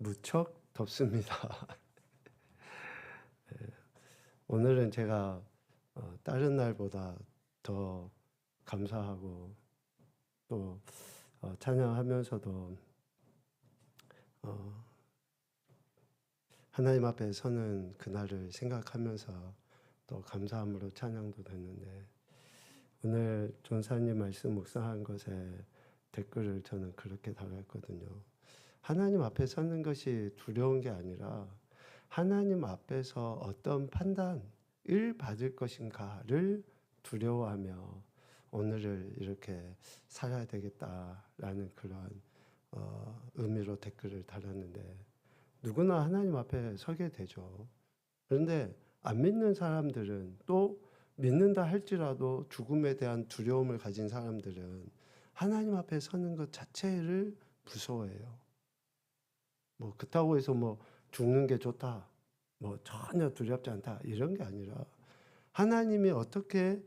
무척 덥습니다. 오늘은 제가 다른 날보다 더 감사하고 또 찬양하면서도 하나님 앞에 서는 그날을 생각하면서 또 감사함으로 찬양도 됐는데, 오늘 전사님 말씀 묵상한 것에 댓글을 저는 그렇게 달았거든요. 하나님 앞에 서는 것이 두려운 게 아니라 하나님 앞에서 어떤 판단을 받을 것인가를 두려워하며 오늘을 이렇게 살아야 되겠다라는 그런 의미로 댓글을 달았는데, 누구나 하나님 앞에 서게 되죠. 그런데 안 믿는 사람들은, 또 믿는다 할지라도 죽음에 대한 두려움을 가진 사람들은 하나님 앞에 서는 것 자체를 무서워해요. 그렇다고 해서 죽는 게 좋다, 전혀 두렵지 않다, 이런 게 아니라 하나님이 어떻게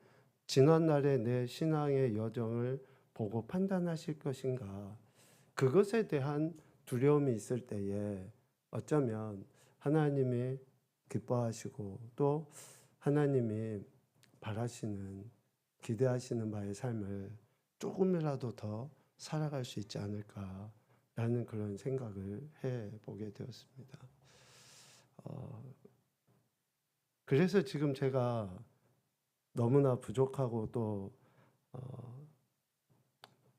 지난날의 내 신앙의 여정을 보고 판단하실 것인가, 그것에 대한 두려움이 있을 때에 어쩌면 하나님이 기뻐하시고 또 하나님이 바라시는, 기대하시는 바의 삶을 조금이라도 더 살아갈 수 있지 않을까라는 그런 생각을 해보게 되었습니다. 그래서 지금 제가 너무나 부족하고 또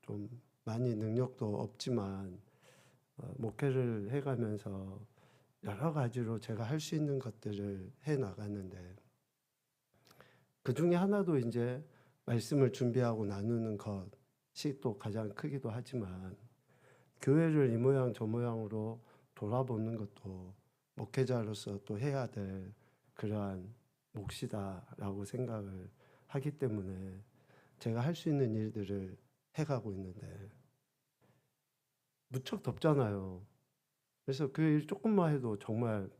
좀 많이 능력도 없지만 목회를 해가면서 여러 가지로 제가 할 수 있는 것들을 해 나갔는데, 그 중에 하나도 이제 말씀을 준비하고 나누는 것이 또 가장 크기도 하지만, 교회를 이 모양 저 모양으로 돌아보는 것도 목회자로서 또 해야 될 그러한 몫이다라고 생각을 하기 때문에 제가 할 수 있는 일들을 해가고 있는데, 무척 덥잖아요. 그래서 그 일 조금만 해도 정말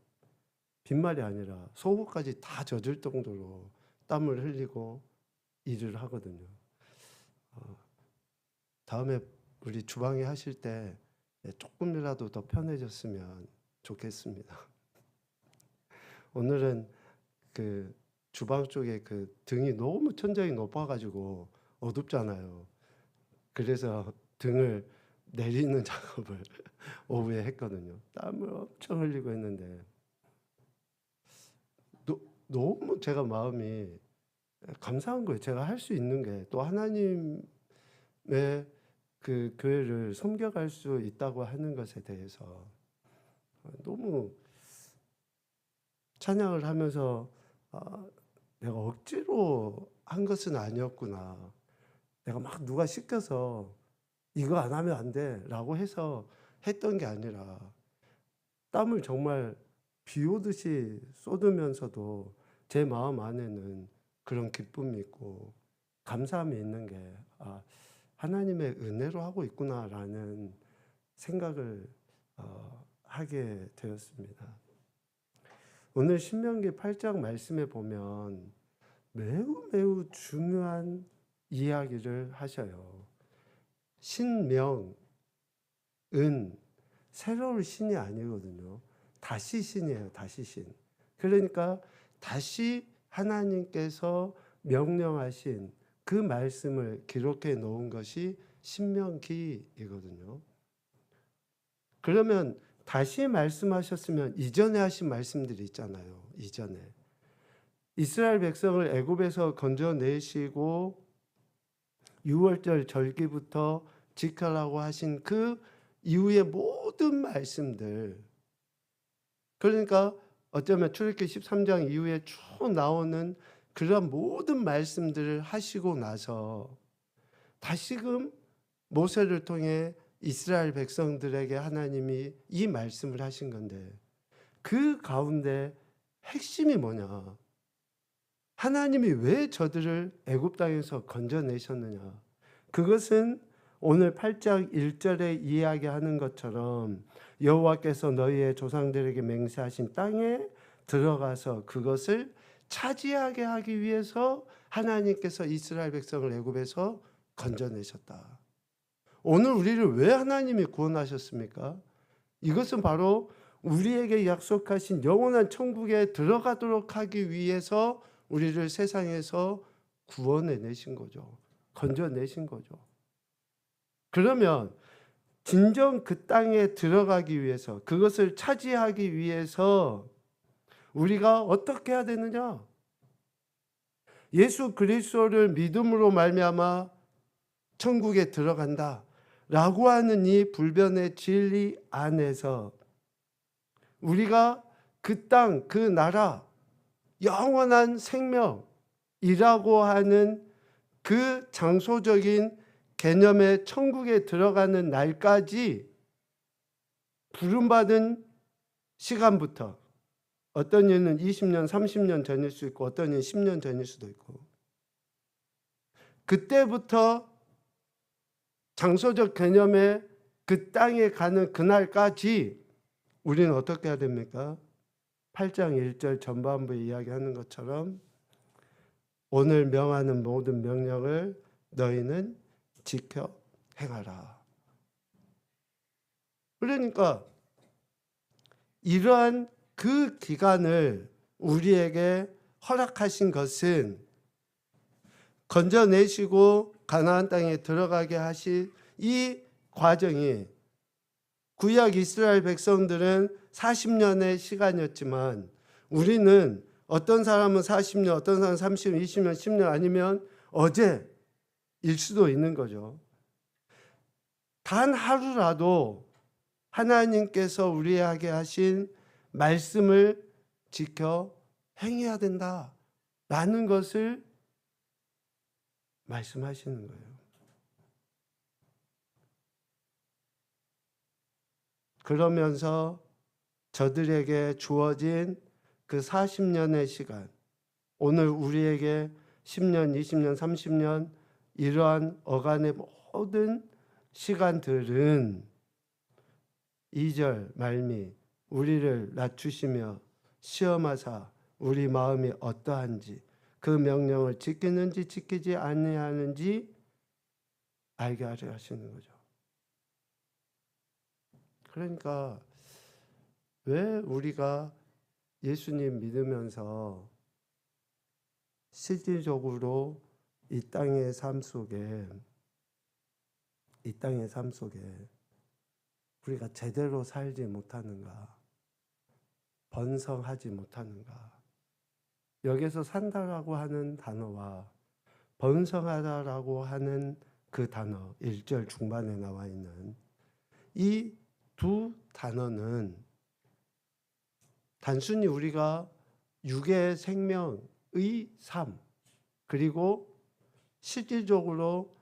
빈말이 아니라 속옷까지 다 젖을 정도로 땀을 흘리고 일을 하거든요. 다음에 우리 주방에 하실 때 조금이라도 더 편해졌으면 좋겠습니다. 오늘은 그 주방 쪽에 그 등이 너무 천장이 높아가지고 어둡잖아요. 그래서 등을 내리는 작업을 오후에 했거든요. 땀을 엄청 흘리고 했는데, 너무 제가 마음이 감사한 거예요. 제가 할 수 있는 게, 또 하나님의 그 교회를 섬겨갈 수 있다고 하는 것에 대해서 너무 찬양을 하면서 내가 억지로 한 것은 아니었구나, 내가 막 누가 시켜서 이거 안 하면 안 돼 라고 해서 했던 게 아니라, 땀을 정말 비 오듯이 쏟으면서도 제 마음 안에는 그런 기쁨이 있고 감사함이 있는 게, 하나님의 은혜로 하고 있구나라는 생각을 하게 되었습니다. 오늘 신명기 8장 말씀에 보면 매우 매우 중요한 이야기를 하셔요. 신명은 새로운 신이 아니거든요. 다시 신이에요. 다시 신. 그러니까 다시 하나님께서 명령하신 그 말씀을 기록해 놓은 것이 신명기이거든요. 그러면 다시 말씀하셨으면 이전에 하신 말씀들이 있잖아요. 이전에 이스라엘 백성을 애굽에서 건져내시고 6월절 절기부터 지켜라고 하신 그 이후의 모든 말씀들, 그러니까 어쩌면 출애굽기 13장 이후에 쭉 나오는 그런 모든 말씀들을 하시고 나서 다시금 모세를 통해 이스라엘 백성들에게 하나님이 이 말씀을 하신 건데, 그 가운데 핵심이 뭐냐? 하나님이 왜 저들을 애굽 땅에서 건져내셨느냐? 그것은 오늘 8장 1절에 이야기하는 것처럼 여호와께서 너희의 조상들에게 맹세하신 땅에 들어가서 그것을 차지하게 하기 위해서 하나님께서 이스라엘 백성을 애굽에서 건져내셨다. 오늘 우리를 왜 하나님이 구원하셨습니까? 이것은 바로 우리에게 약속하신 영원한 천국에 들어가도록 하기 위해서 우리를 세상에서 구원해 내신 거죠. 건져내신 거죠. 그러면 진정 그 땅에 들어가기 위해서, 그것을 차지하기 위해서 우리가 어떻게 해야 되느냐? 예수 그리스도를 믿음으로 말미암아 천국에 들어간다라고 하는 이 불변의 진리 안에서 우리가 그 땅, 그 나라, 영원한 생명이라고 하는 그 장소적인 개념의 천국에 들어가는 날까지 부름받은 시간부터, 어떤 이는 20년, 30년 전일 수 있고 어떤 이는 10년 전일 수도 있고, 그때부터 장소적 개념의 그 땅에 가는 그날까지 우리는 어떻게 해야 됩니까? 8장 1절 전반부에 이야기하는 것처럼 오늘 명하는 모든 명령을 너희는 지켜 행하라. 그러니까 이러한 그 기간을 우리에게 허락하신 것은 건져내시고 가나안 땅에 들어가게 하실 이 과정이, 구약 이스라엘 백성들은 40년의 시간이었지만 우리는 어떤 사람은 40년, 어떤 사람은 30년, 20년, 10년 아니면 어제일 수도 있는 거죠. 단 하루라도 하나님께서 우리에게 하신 말씀을 지켜 행해야 된다라는 것을 말씀하시는 거예요. 그러면서 저들에게 주어진 그 40년의 시간, 오늘 우리에게 10년, 20년, 30년 이러한 어간의 모든 시간들은 2절 말미 우리를 낮추시며 시험하사 우리 마음이 어떠한지 그 명령을 지키는지 지키지 아니하는지 알게 하려 하시는 거죠. 그러니까 왜 우리가 예수님 믿으면서 실질적으로 이 땅의 삶 속에 우리가 제대로 살지 못하는가, 번성하지 못하는가? 여기서 산다라고 하는 단어와 번성하다라고 하는 그 단어, 1절 중반에 나와 있는 이 두 단어는 단순히 우리가 육의 생명의 삶, 그리고 실질적으로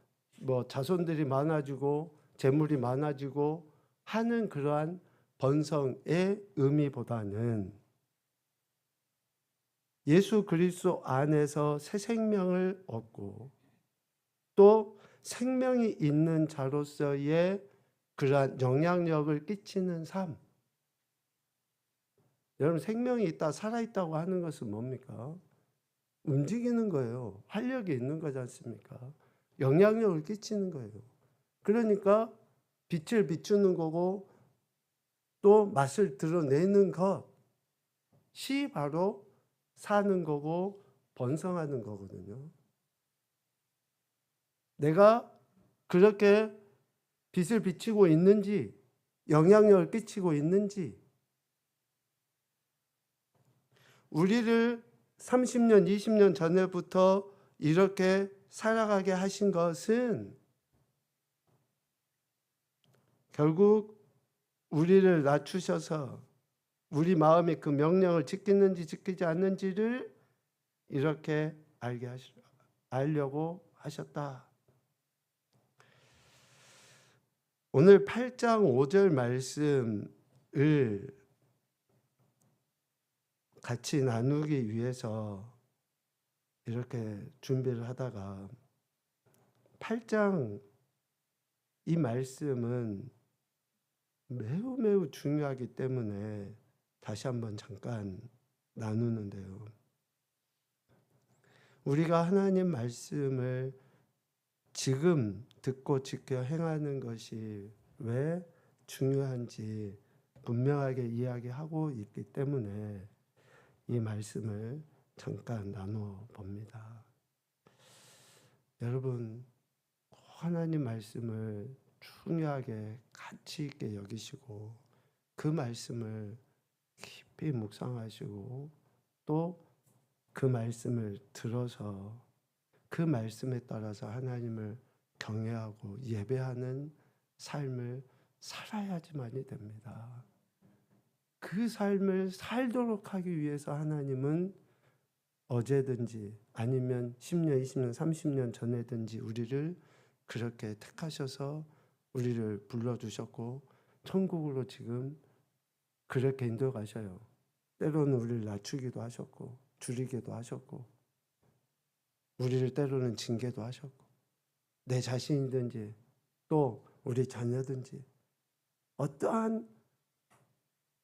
자손들이 많아지고 재물이 많아지고 하는 그러한 번성의 의미보다는 예수 그리스도 안에서 새 생명을 얻고 또 생명이 있는 자로서의 그러한 영향력을 끼치는 삶. 여러분, 생명이 있다, 살아있다고 하는 것은 뭡니까? 움직이는 거예요. 활력이 있는 거지 않습니까? 영향력을 끼치는 거예요. 그러니까 빛을 비추는 거고 또 맛을 드러내는 것이 바로 사는 거고 번성하는 거거든요. 내가 그렇게 빛을 비추고 있는지, 영향력을 끼치고 있는지, 우리를 30년, 20년 전에부터 이렇게 살아가게 하신 것은 결국 우리를 낮추셔서 우리 마음이 그 명령을 지키는지 지키지 않는지를 이렇게 알려고 하셨다. 오늘 8장 5절 말씀을 같이 나누기 위해서 이렇게 준비를 하다가 8장 이 말씀은 매우 중요하기 때문에 다시 한번 잠깐 나누는데요. 우리가 하나님 말씀을 지금 듣고 지켜 행하는 것이 왜 중요한지 분명하게 이야기하고 있기 때문에 이 말씀을 잠깐 나눠 봅니다. 여러분, 하나님 말씀을 중요하게 가치 있게 여기시고 그 말씀을 깊이 묵상하시고 또 그 말씀을 들어서 그 말씀에 따라서 하나님을 경외하고 예배하는 삶을 살아야지만이 됩니다. 그 삶을 살도록 하기 위해서 하나님은 어제든지 아니면 10년, 20년, 30년 전에든지 우리를 그렇게 택하셔서 우리를 불러주셨고 천국으로 지금 그렇게 인도가셔요. 때로는 우리를 낮추기도 하셨고 줄이기도 하셨고 우리를 때로는 징계도 하셨고 내 자신이든지 또 우리 자녀든지 어떠한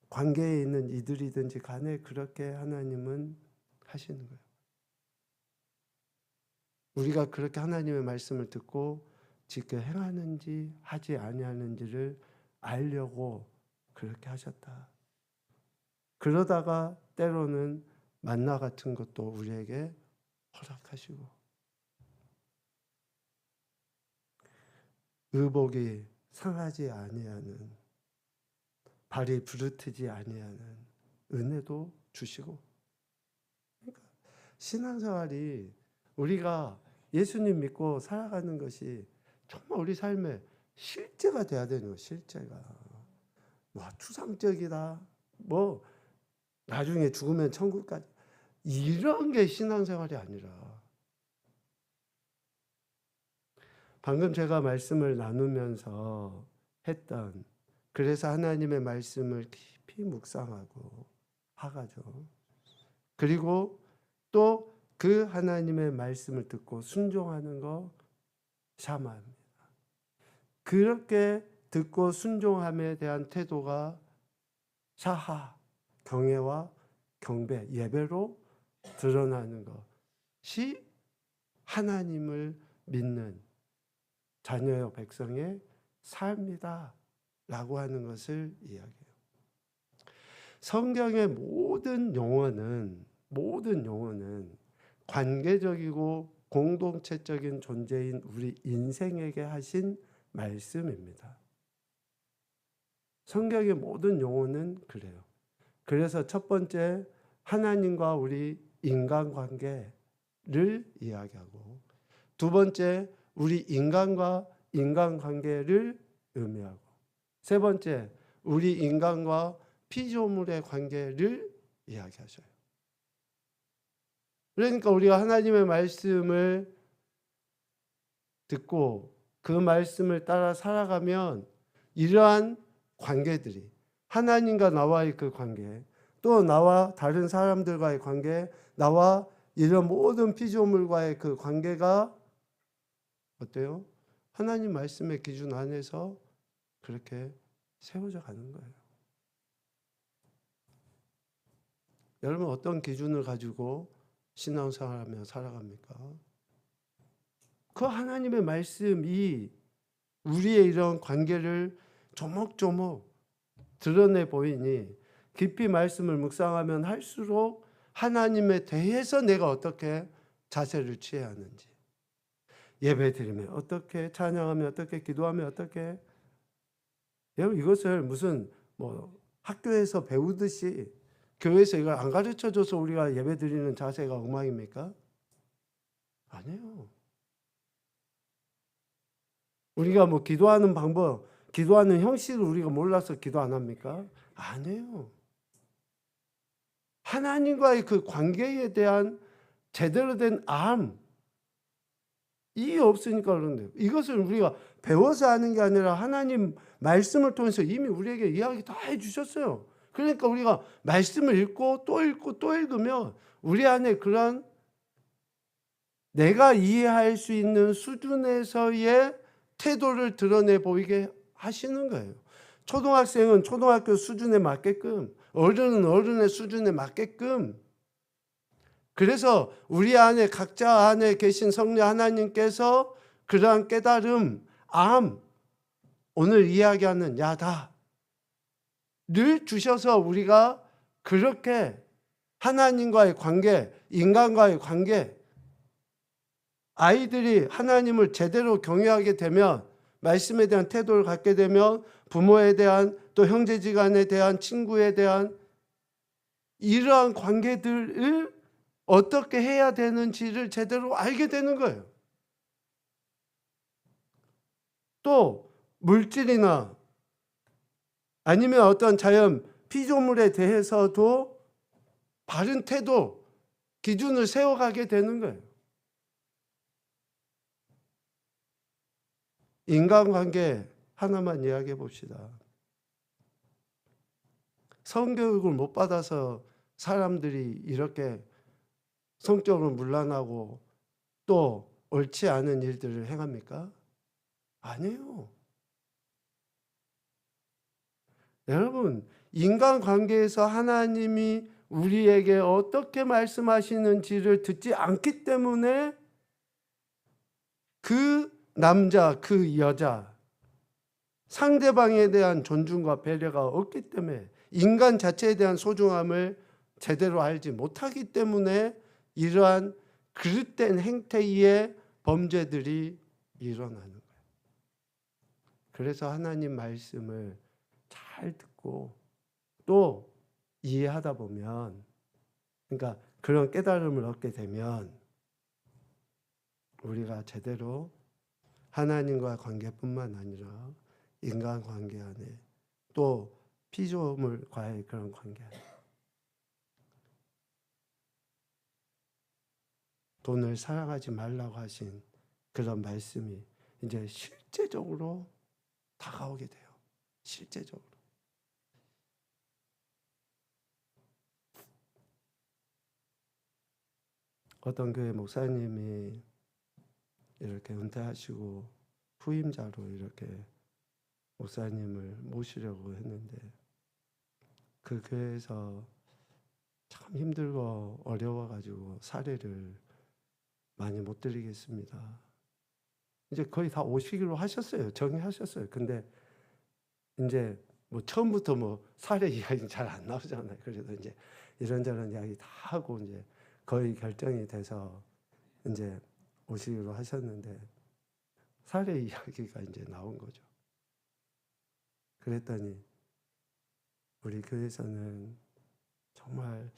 관계에 있는 이들이든지 간에 그렇게 하나님은 하시는 거예요. 우리가 그렇게 하나님의 말씀을 듣고 지켜 행하는지 하지 아니하는지를 알려고 그렇게 하셨다. 그러다가 때로는 만나 같은 것도 우리에게 허락하시고 의복이 상하지 아니하는 발이 부르트지 아니하는 은혜도 주시고 그러니까 신앙생활이 우리가 예수님 믿고 살아가는 것이 정말 우리 삶의 실제가 돼야 되는 거예요. 실제가 추상적이다 나중에 죽으면 천국까지 이런 게 신앙생활이 아니라 방금 제가 말씀을 나누면서 했던 그래서 하나님의 말씀을 깊이 묵상하고 하가죠. 그리고 또 그 하나님의 말씀을 듣고 순종하는 거 샤마입니다. 그렇게 듣고 순종함에 대한 태도가 샤하, 경외와 경배, 예배로 드러나는 것이 하나님을 믿는 자녀여 백성의 삶이다 라고 하는 것을 이야기해요. 성경의 모든 용어는 관계적이고 공동체적인 존재인 우리 인생에게 하신 말씀입니다. 성경의 모든 용어는 그래요. 그래서 첫 번째 하나님과 우리 인간관계를 이야기하고 두 번째 우리 인간과 인간관계를 의미하고 세 번째 우리 인간과 피조물의 관계를 이야기하셔요. 그러니까 우리가 하나님의 말씀을 듣고 그 말씀을 따라 살아가면 이러한 관계들이 하나님과 나와의 그 관계 또 나와 다른 사람들과의 관계 나와 이런 모든 피조물과의 그 관계가 어때요? 하나님 말씀의 기준 안에서 그렇게 세워져 가는 거예요. 여러분 어떤 기준을 가지고 신앙생활하며 살아갑니까? 그 하나님의 말씀이 우리의 이런 관계를 조목조목 드러내 보이니 깊이 말씀을 묵상하면 할수록 하나님에 대해서 내가 어떻게 자세를 취해야 하는지 예배드리면 어떻게 찬양하면 어떻게 기도하면 어떻게 여러분 이것을 무슨 학교에서 배우듯이 교회에서 이걸 안 가르쳐줘서 우리가 예배드리는 자세가 엉망입니까? 아니에요. 우리가 기도하는 방법, 기도하는 형식을 우리가 몰라서 기도 안 합니까? 아니에요. 하나님과의 그 관계에 대한 제대로 된 이 없으니까 그런데요. 이것을 우리가 배워서 하는 게 아니라 하나님 말씀을 통해서 이미 우리에게 이야기 다 해주셨어요. 그러니까 우리가 말씀을 읽고 또 읽으면 우리 안에 그런 내가 이해할 수 있는 수준에서의 태도를 드러내 보이게 하시는 거예요. 초등학생은 초등학교 수준에 맞게끔, 어른은 어른의 수준에 맞게끔. 그래서 우리 안에 각자 안에 계신 성령 하나님께서 그러한 깨달음, 오늘 이야기하는 야다, 주셔서 우리가 그렇게 하나님과의 관계, 인간과의 관계, 아이들이 하나님을 제대로 경외하게 되면, 말씀에 대한 태도를 갖게 되면 부모에 대한, 또 형제지간에 대한, 친구에 대한 이러한 관계들을 어떻게 해야 되는지를 제대로 알게 되는 거예요. 또 물질이나 아니면 어떤 자연 피조물에 대해서도 바른 태도, 기준을 세워가게 되는 거예요. 인간관계 하나만 이야기해 봅시다. 성교육을 못 받아서 사람들이 이렇게 성적으로 문란하고 또 옳지 않은 일들을 행합니까? 아니에요. 여러분, 인간관계에서 하나님이 우리에게 어떻게 말씀하시는지를 듣지 않기 때문에 그 남자, 그 여자, 상대방에 대한 존중과 배려가 없기 때문에, 인간 자체에 대한 소중함을 제대로 알지 못하기 때문에 이러한 그릇된 행태의 범죄들이 일어나는 거예요. 그래서 하나님 말씀을 잘 듣고 또 이해하다 보면, 그러니까 그런 깨달음을 얻게 되면 우리가 제대로 하나님과 관계뿐만 아니라 인간관계 안에, 또 피조물과의 그런 관계 안에, 돈을 사랑하지 말라고 하신 그런 말씀이 이제 실제적으로 다가오게 돼요. 실제적으로. 어떤 교회 목사님이 이렇게 은퇴하시고 후임자로 이렇게 목사님을 모시려고 했는데, 그 교회에서 참 힘들고 어려워가지고 사례를 많이 못 드리겠습니다. 이제 거의 다 오시기로 하셨어요. 정리하셨어요. 근데 이제 뭐 처음부터 뭐 사례 이야기는 잘 안 나오잖아요. 그래도 이제 이런저런 이야기 다 하고 이제 거의 결정이 돼서 이제 오시기로 하셨는데, 사례 이야기가 이제 나온 거죠. 그랬더니 우리 교회에서는 정말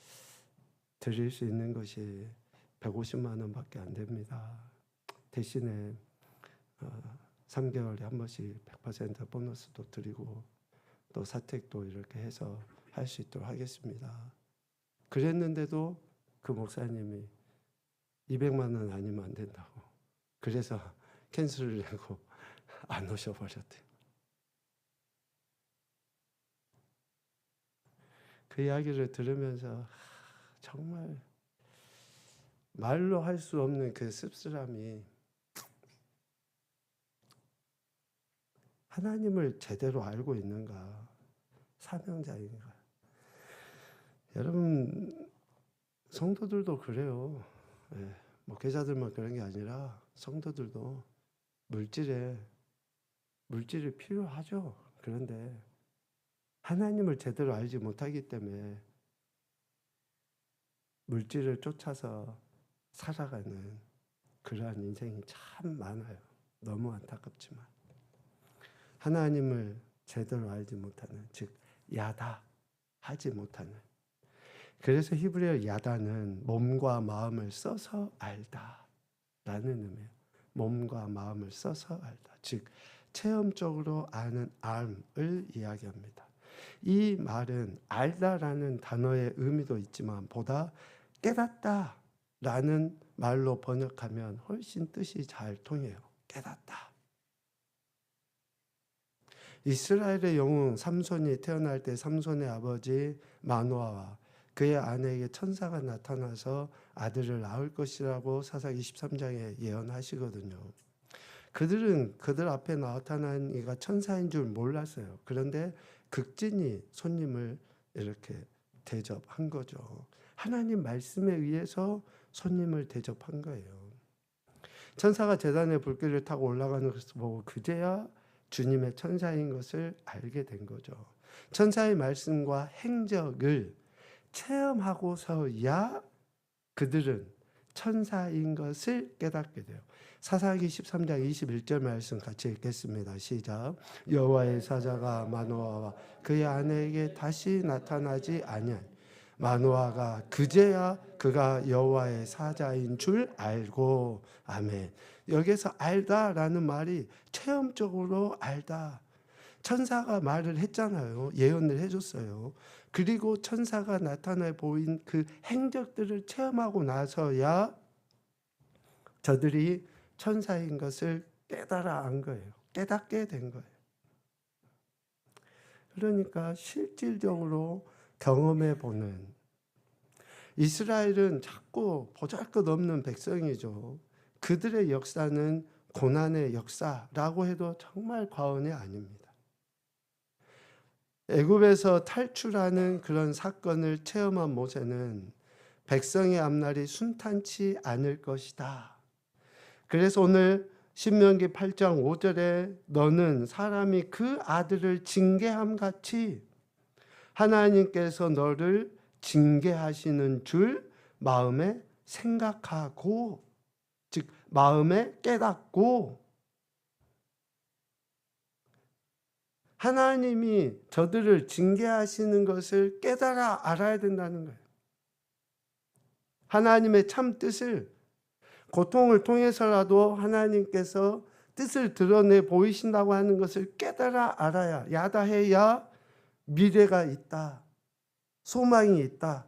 드릴 수 있는 것이 150만 원밖에 안 됩니다. 대신에 3개월에 한 번씩 100% 보너스도 드리고 또 사택도 이렇게 해서 할 수 있도록 하겠습니다. 그랬는데도 그 목사님이 200만 원 아니면 안 된다고, 그래서 캔슬을 내고 안 오셔버렸대요. 그 이야기를 들으면서 정말 말로 할 수 없는 그 씁쓸함이, 하나님을 제대로 알고 있는가, 사명자인가. 여러분, 성도들도 그래요. 목회자들만 그런 게 아니라 성도들도 물질이 필요하죠. 그런데 하나님을 제대로 알지 못하기 때문에 물질을 쫓아서 살아가는 그러한 인생이 참 많아요. 너무 안타깝지만 하나님을 제대로 알지 못하는, 즉 야다하지 못하는. 그래서 히브리어 야다는 몸과 마음을 써서 알다라는 의미예요. 몸과 마음을 써서 알다, 즉 체험적으로 아는 암을 이야기합니다. 이 말은 알다라는 단어의 의미도 있지만 보다 깨닫다라는 말로 번역하면 훨씬 뜻이 잘 통해요. 깨닫다. 이스라엘의 영웅 삼손이 태어날 때 삼손의 아버지 마노아와 그의 아내에게 천사가 나타나서 아들을 낳을 것이라고 사사기 23장에 예언하시거든요. 그들은 그들 앞에 나타난 이가 천사인 줄 몰랐어요. 그런데 극진히 손님을 이렇게 대접한 거죠. 하나님 말씀에 의해서 손님을 대접한 거예요. 천사가 제단의 불길을 타고 올라가는 것을 보고 그제야 주님의 천사인 것을 알게 된 거죠. 천사의 말씀과 행적을 체험하고서야 그들은 천사인 것을 깨닫게 돼요. 사사기 13장 21절 말씀 같이 읽겠습니다. 시작. 여호와의 사자가 마노아와 그의 아내에게 다시 나타나지 아니하니 마노아가 그제야 그가 여호와의 사자인 줄 알고. 아멘. 여기서 알다라는 말이 체험적으로 알다. 천사가 말을 했잖아요. 예언을 해줬어요. 그리고 천사가 나타나 보인 그 행적들을 체험하고 나서야 저들이 천사인 것을 깨달아 안 거예요. 깨닫게 된 거예요. 그러니까 실질적으로 경험해 보는, 이스라엘은 자꾸 보잘것없는 백성이죠. 그들의 역사는 고난의 역사라고 해도 정말 과언이 아닙니다. 애굽에서 탈출하는 그런 사건을 체험한 모세는 백성의 앞날이 순탄치 않을 것이다. 그래서 오늘 신명기 8장 5절에 너는 사람이 그 아들을 징계함 같이 하나님께서 너를 징계하시는 줄 마음에 생각하고, 즉 마음에 깨닫고, 하나님이 저들을 징계하시는 것을 깨달아 알아야 된다는 거예요. 하나님의 참 뜻을, 고통을 통해서라도 하나님께서 뜻을 드러내 보이신다고 하는 것을 깨달아 알아야, 야다해야 미래가 있다, 소망이 있다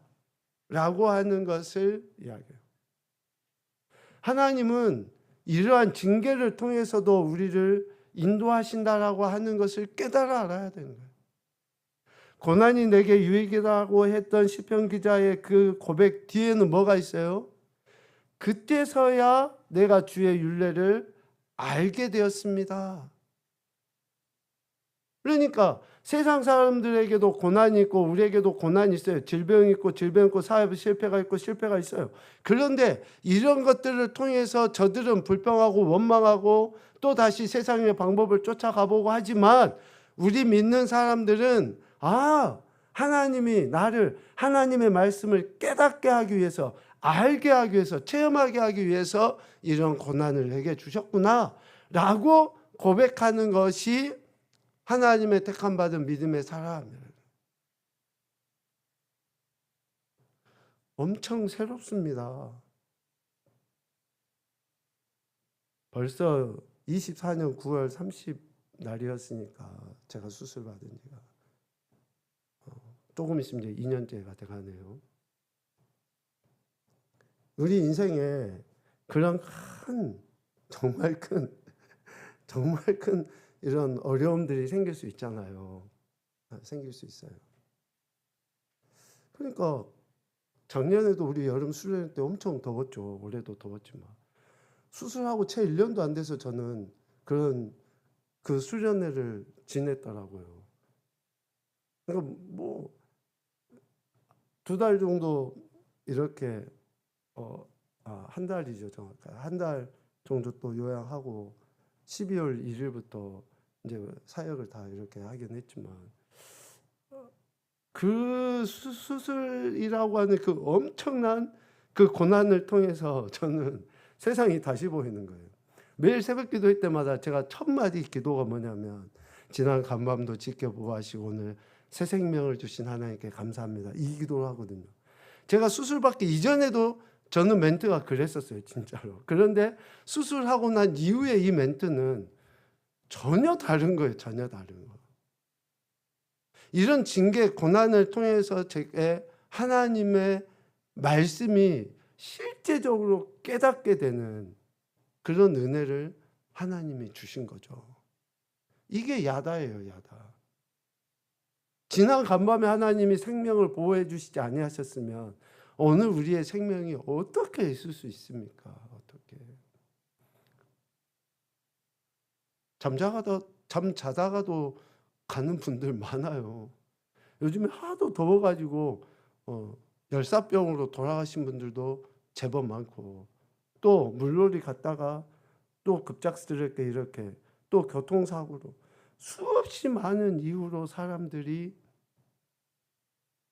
라고 하는 것을 이야기해요. 하나님은 이러한 징계를 통해서도 우리를 인도하신다라고 하는 것을 깨달아 알아야 되는 거예요. 고난이 내게 유익이라고 했던 시편 기자의 그 고백 뒤에는 뭐가 있어요? 그때서야 내가 주의 율례를 알게 되었습니다. 그러니까 세상 사람들에게도 고난이 있고 우리에게도 고난이 있어요. 질병이 있고 질병 있고 사회 실패가 있고 실패가 있어요. 그런데 이런 것들을 통해서 저들은 불평하고 원망하고 또 다시 세상의 방법을 쫓아가보고 하지만, 우리 믿는 사람들은 하나님이 나를 하나님의 말씀을 깨닫게 하기 위해서, 알게 하기 위해서, 체험하게 하기 위해서 이런 고난을 내게 주셨구나 라고 고백하는 것이 하나님의 택함받은 믿음의 사람이에요. 엄청 새롭습니다. 벌써 24년 9월 30날이었으니까 제가 수술 받은 지가 조금 있으면 이제 2년째가 돼가네요. 우리 인생에 그런 정말 큰 이런 어려움들이 생길 수 있잖아요. 생길 수 있어요. 그러니까 작년에도 우리 여름 수련 때 엄청 더웠죠. 올해도 더웠지만 수술하고 채 1년도 안 돼서 저는 그런 그 수련회를 지냈더라고요. 그러니까 뭐 2달 정도 이렇게 한 달이죠, 정확하게. 한 달 정도 또 요양하고 12월 1일부터 이제 사역을 다 이렇게 하긴 했지만, 그 수술이라고 하는 그 엄청난 그 고난을 통해서 저는 세상이 다시 보이는 거예요. 매일 새벽 기도할 때마다 제가 첫 마디 기도가 뭐냐면, 지난 간밤도 지켜보고 하시고 오늘 새 생명을 주신 하나님께 감사합니다, 이 기도를 하거든요. 제가 수술 받기 이전에도 저는 멘트가 그랬었어요, 진짜로. 그런데 수술하고 난 이후에 이 멘트는 전혀 다른 거예요, 전혀 다른 거. 이런 징계, 고난을 통해서 제게 하나님의 말씀이 실제적으로 깨닫게 되는 그런 은혜를 하나님이 주신 거죠. 이게 야다예요, 야다. 지난 간밤에 하나님이 생명을 보호해 주시지 아니하셨으면 오늘 우리의 생명이 어떻게 있을 수 있습니까? 어떻게? 잠자다가도 가는 분들 많아요. 요즘에 하도 더워가지고 열사병으로 돌아가신 분들도 제법 많고, 또 물놀이 갔다가 또 급작스럽게 이렇게 또 교통사고로 수없이 많은 이유로 사람들이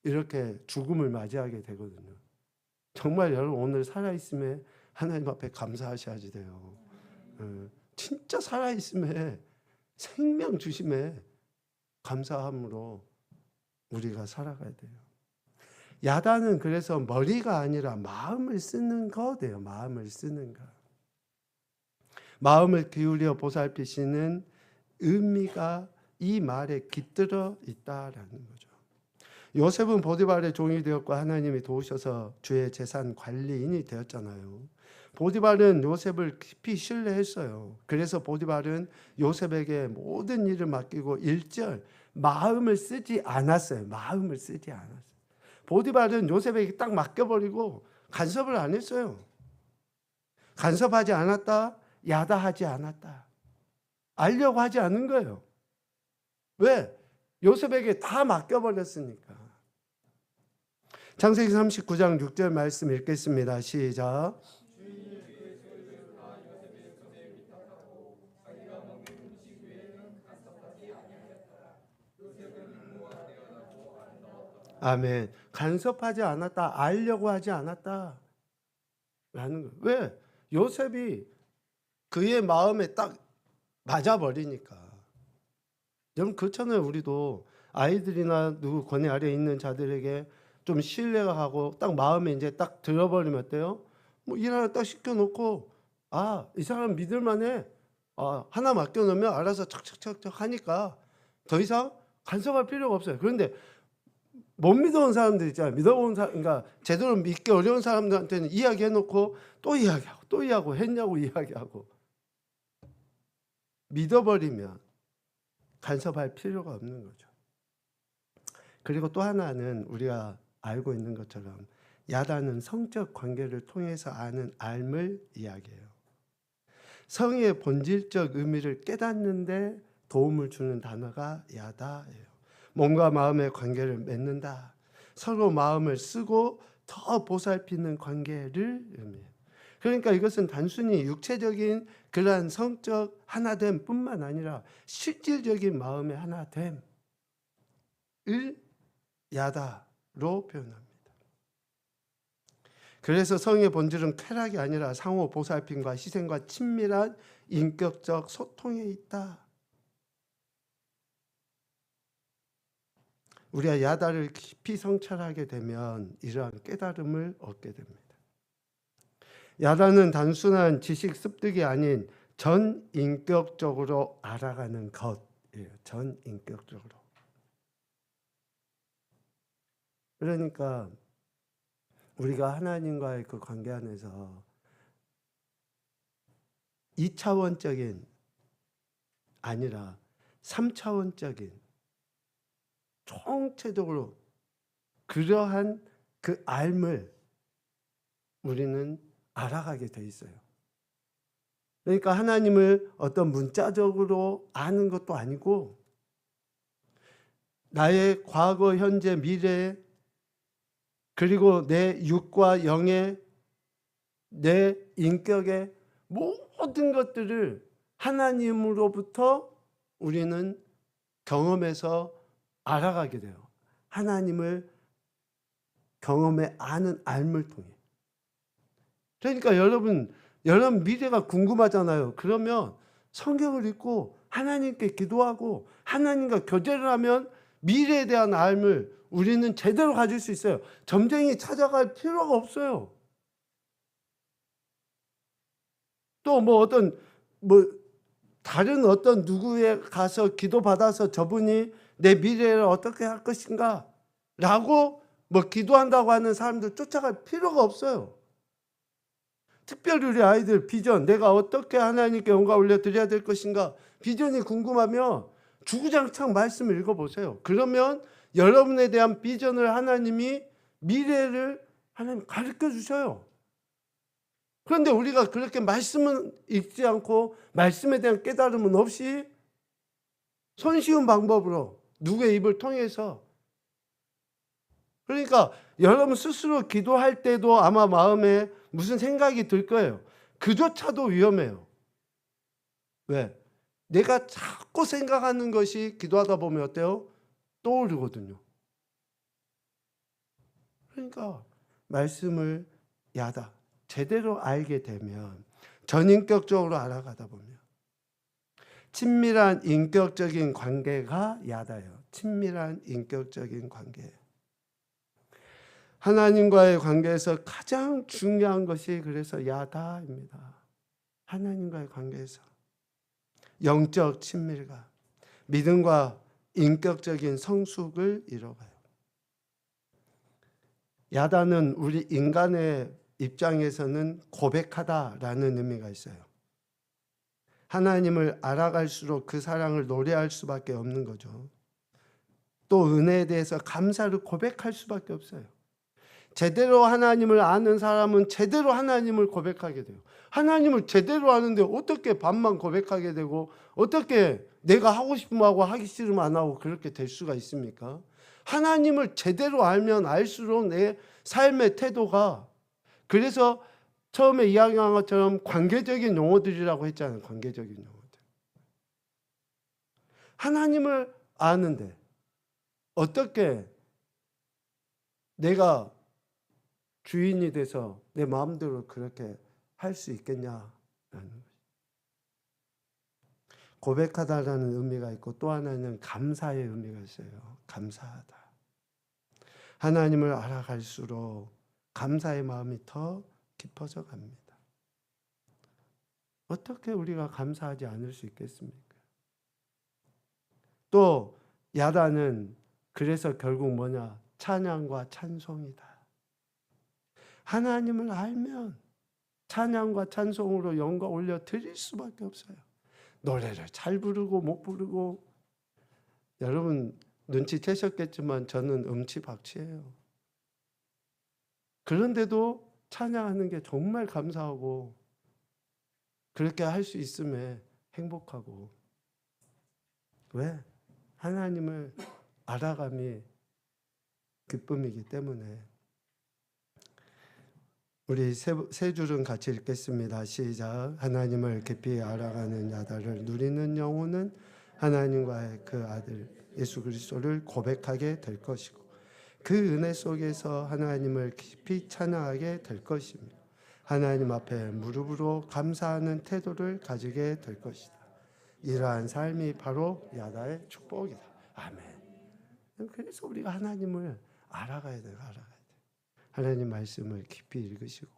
이렇게 죽음을 맞이하게 되거든요. 정말 여러분 오늘 살아있음에 하나님 앞에 감사하셔야지 돼요. 진짜 살아있음에 생명 주심에 감사함으로 우리가 살아가야 돼요. 야단은 그래서 머리가 아니라 마음을 쓰는 거예요. 마음을 쓰는 거. 마음을 기울여 보살피시는 의미가 이 말에 깃들어 있다라는 거죠. 요셉은 보디발의 종이 되었고 하나님이 도우셔서 주의 재산 관리인이 되었잖아요. 보디발은 요셉을 깊이 신뢰했어요. 그래서 보디발은 요셉에게 모든 일을 맡기고 1절 마음을 쓰지 않았어요. 마음을 쓰지 않았어요. 보디발은 요셉에게 딱 맡겨버리고 간섭을 안 했어요. 간섭하지 않았다, 야다하지 않았다. 알려고 하지 않은 거예요. 왜? 요셉에게 다 맡겨버렸으니까. 창세기 39장 6절 말씀 읽겠습니다. 시작. 아멘. 간섭하지 않았다. 알려고 하지 않았다. 라는 거예요. 왜? 요셉이 그의 마음에 딱 맞아버리니까. 여러분 그렇잖아요. 우리도 아이들이나 누구 권위 아래에 있는 자들에게 좀 신뢰가 가고 딱 마음에 이제 딱 들어버리면 어때요? 뭐 일 하나 딱 시켜놓고 이 사람 믿을만해. 하나 맡겨놓으면 알아서 척척척척 하니까 더 이상 간섭할 필요가 없어요. 그런데 못 믿어온 사람들 있잖아요. 그러니까 제대로 믿기 어려운 사람들한테는 이야기해놓고 또 이야기하고 또 이야기하고 했냐고 이야기하고 믿어버리면 간섭할 필요가 없는 거죠. 그리고 또 하나는 우리가 알고 있는 것처럼 야단은 성적 관계를 통해서 아는 알을 이야기해요. 성의 본질적 의미를 깨닫는데 도움을 주는 단어가 야다예요. 몸과 마음의 관계를 맺는다. 서로 마음을 쓰고 더 보살피는 관계를 의미해요. 그러니까 이것은 단순히 육체적인 그러한 성적 하나됨 뿐만 아니라 실질적인 마음의 하나됨을 야다로 표현합니다. 그래서 성의 본질은 쾌락이 아니라 상호 보살핌과 희생과 친밀한 인격적 소통에 있다. 우리가 야다를 깊이 성찰하게 되면 이러한 깨달음을 얻게 됩니다. 야다는 단순한 지식 습득이 아닌 전인격적으로 알아가는 것이에요. 전인격적으로. 그러니까 우리가 하나님과의 그 관계 안에서 2차원적인 아니라 3차원적인 총체적으로 그러한 그 알을 우리는 알아가게 돼 있어요. 그러니까 하나님을 어떤 문자적으로 아는 것도 아니고 나의 과거, 현재, 미래 그리고 내 육과 영의 내 인격의 모든 것들을 하나님으로부터 우리는 경험해서 알아가게 돼요. 하나님을 경험해 아는 알을 통해. 그러니까 여러분 미래가 궁금하잖아요. 그러면 성경을 읽고 하나님께 기도하고 하나님과 교제를 하면 미래에 대한 알을 우리는 제대로 가질 수 있어요. 점쟁이 찾아갈 필요가 없어요. 또 다른 어떤 누구에 가서 기도받아서 저분이 내 미래를 어떻게 할 것인가 라고 기도한다고 하는 사람들 쫓아갈 필요가 없어요. 특별히 우리 아이들 비전, 내가 어떻게 하나님께 영광 올려드려야 될 것인가 비전이 궁금하면 주구장창 말씀을 읽어보세요. 그러면 여러분에 대한 비전을 하나님이 미래를 하나님 가르쳐 주셔요. 그런데 우리가 그렇게 말씀은 읽지 않고 말씀에 대한 깨달음은 없이 손쉬운 방법으로 누구의 입을 통해서 그러니까 여러분 스스로 기도할 때도 아마 마음에 무슨 생각이 들 거예요. 그조차도 위험해요. 왜? 내가 자꾸 생각하는 것이 기도하다 보면 어때요? 떠오르거든요. 그러니까 말씀을 야다 제대로 알게 되면 전인격적으로 알아가다 보면 친밀한 인격적인 관계가 야다예요. 친밀한 인격적인 관계. 하나님과의 관계에서 가장 중요한 것이 그래서 야다입니다. 하나님과의 관계에서 영적 친밀감, 믿음과 인격적인 성숙을 이뤄가요. 야다는 우리 인간의 입장에서는 고백하다라는 의미가 있어요. 하나님을 알아갈수록 그 사랑을 노래할 수밖에 없는 거죠. 또 은혜에 대해서 감사를 고백할 수밖에 없어요. 제대로 하나님을 아는 사람은 제대로 하나님을 고백하게 돼요. 하나님을 제대로 아는데 어떻게 반만 고백하게 되고 어떻게 내가 하고 싶으면 하고 하기 싫으면 안 하고 그렇게 될 수가 있습니까? 하나님을 제대로 알면 알수록 내 삶의 태도가, 그래서 처음에 이야기한 것처럼 관계적인 용어들이라고 했잖아요. 관계적인 용어들. 하나님을 아는데 어떻게 내가 주인이 돼서 내 마음대로 그렇게 할 수 있겠냐라는 것이. 고백하다라는 의미가 있고 또 하나는 감사의 의미가 있어요. 감사하다. 하나님을 알아갈수록 감사의 마음이 더 깊어져 갑니다. 어떻게 우리가 감사하지 않을 수 있겠습니까? 또 야다는 그래서 결국 뭐냐? 찬양과 찬송이다. 하나님을 알면 찬양과 찬송으로 영광 올려 드릴 수밖에 없어요. 노래를 잘 부르고 못 부르고, 여러분 눈치채셨겠지만 저는 음치박치예요. 그런데도 찬양하는 게 정말 감사하고 그렇게 할 수 있음에 행복하고. 왜? 하나님을 알아감이 기쁨이기 때문에. 우리 세 줄은 같이 읽겠습니다. 시작. 하나님을 깊이 알아가는 야다를 누리는 영혼은 하나님과의 그 아들 예수 그리스도를 고백하게 될 것이고 그 은혜 속에서 하나님을 깊이 찬양하게 될 것입니다. 하나님 앞에 무릎으로 감사하는 태도를 가지게 될 것이다. 이러한 삶이 바로 야다의 축복이다. 아멘. 그래서 우리가 하나님을 알아가야 돼요. 하나님 말씀을 깊이 읽으시고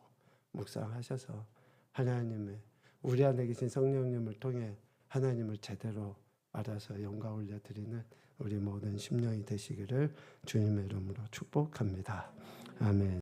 묵상하셔서 하나님의 우리 안에 계신 성령님을 통해 하나님을 제대로 알아서 영광 올려드리는 우리 모든 심령이 되시기를 주님의 이름으로 축복합니다. 아멘.